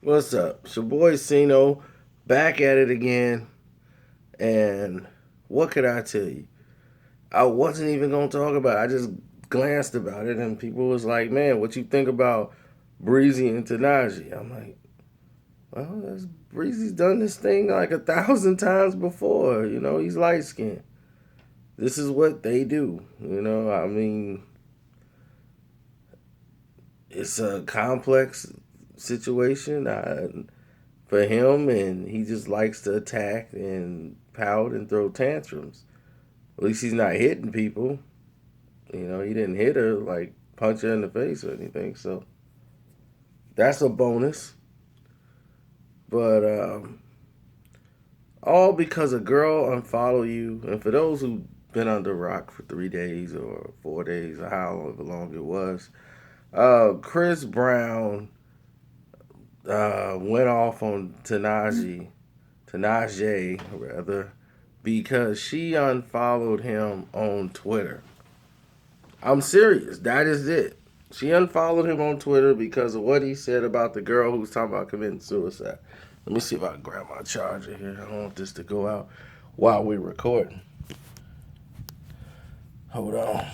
What's up? It's your boy Sino, back at it again. And what could I tell you? I wasn't even gonna talk about it. I just glanced about it, and people was like, "Man, what you think about Breezy and Tinashae?" I'm like, "Well, Breezy's done this thing like 1,000 times before. He's light skinned. This is what they do. I mean, it's a complex situation for him, and he just likes to attack and pout and throw tantrums. At least he's not hitting people. He didn't hit her, like punch her in the face or anything. So that's a bonus. But all because a girl unfollow you. And for those who've been under rock for 3 days or 4 days or however long it was, Chris Brown went off on Tinashe rather, because she unfollowed him on Twitter. I'm serious. That is it. She unfollowed him on Twitter because of what he said about the girl who was talking about committing suicide. Let me see if I can grab my charger here. I don't want this to go out while we're recording. Hold on.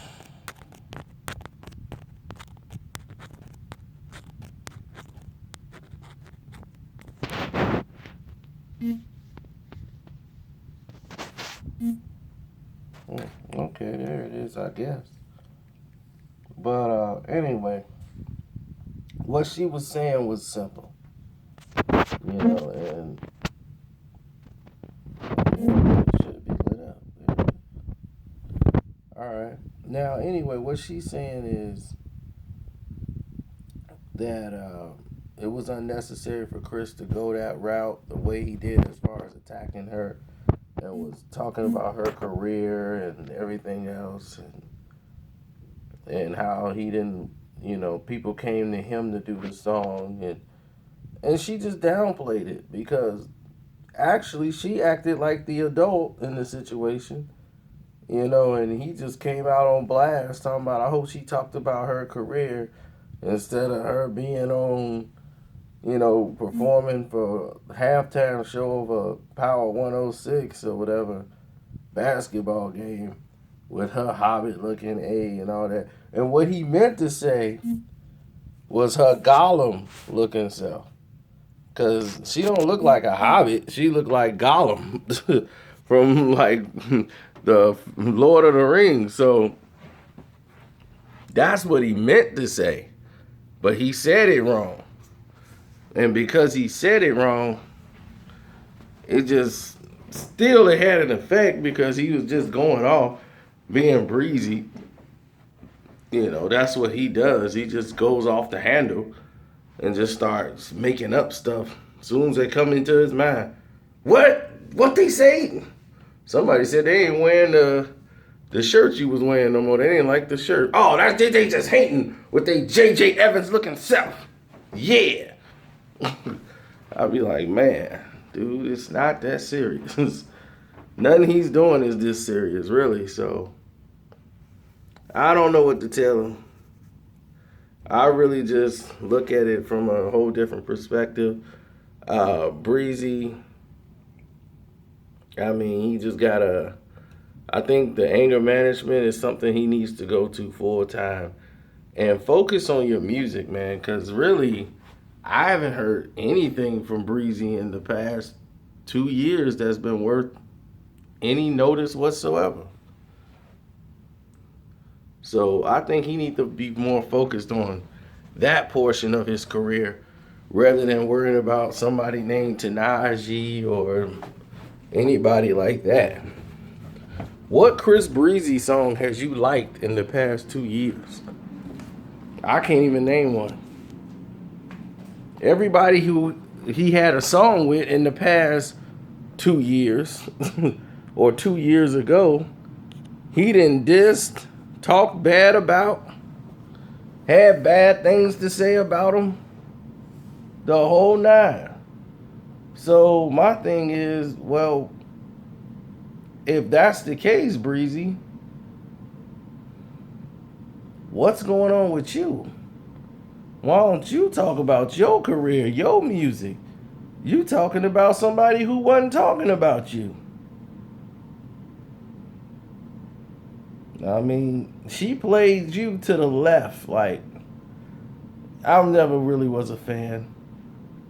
Okay, there it is, I guess. But anyway, what she was saying was simple, and it should be lit up. All right. Now, anyway, what she's saying is that it was unnecessary for Chris to go that route the way he did, as far as attacking her and was talking about her career and everything else, and how he didn't, people came to him to do the song, and she just downplayed it because actually she acted like the adult in the situation. And he just came out on blast talking about, I hope she talked about her career instead of her being on, performing for halftime show of a Power 106 or whatever basketball game with her hobbit looking A and all that. And what he meant to say was her Gollum looking self. Cause she don't look like a hobbit. She look like Gollum from like the Lord of the Rings. So that's what he meant to say. But he said it wrong. And because he said it wrong, it just still it had an effect because he was just going off being breezy. That's what he does. He just goes off the handle and just starts making up stuff as soon as they come into his mind. What they say? Somebody said they ain't wearing the shirt you was wearing no more. They didn't like the shirt. Oh, that's they just hating with they J.J. Evans looking self. Yeah. I'll be like, man, dude, it's not that serious. Nothing he's doing is this serious, really. So I don't know what to tell him. I really just look at it from a whole different perspective. Breezy, I mean, he just gotta. I think the anger management is something he needs to go to full time and focus on your music, man. Because really, I haven't heard anything from Breezy in the past 2 years that's been worth any notice whatsoever. So I think he needs to be more focused on that portion of his career rather than worrying about somebody named Tanaji or anybody like that. What Chris Breezy song has you liked in the past 2 years? I can't even name one. Everybody who he had a song with in the past 2 years or 2 years ago, he didn't diss, talk bad about, had bad things to say about him, the whole nine. So my thing is, well, if that's the case, Breezy, what's going on with you? Why don't you talk about your career, your music? You talking about somebody who wasn't talking about you. I mean, she played you to the left. Like, I never really was a fan.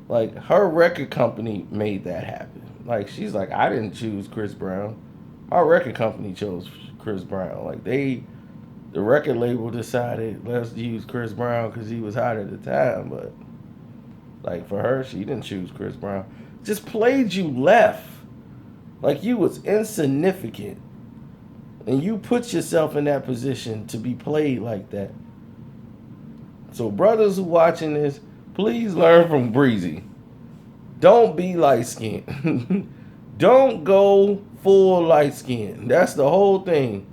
Like, her record company made that happen. Like, she's like, I didn't choose Chris Brown. Our record company chose Chris Brown. Like, the record label decided, let's use Chris Brown because he was hot at the time. But, like, for her, she didn't choose Chris Brown. Just played you left. Like, you was insignificant. And you put yourself in that position to be played like that. So, brothers who watching this, please learn from Breezy. Don't be light skinned. Don't go full light skin. That's the whole thing.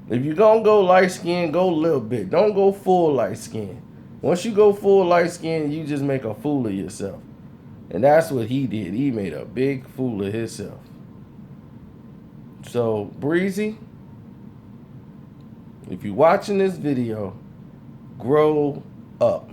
If you're gonna go light skin, go a little bit. Don't go full light skin. Once you go full light skin, you just make a fool of yourself. And that's what he did. He made a big fool of himself. So, Breezy, if you're watching this video, grow up.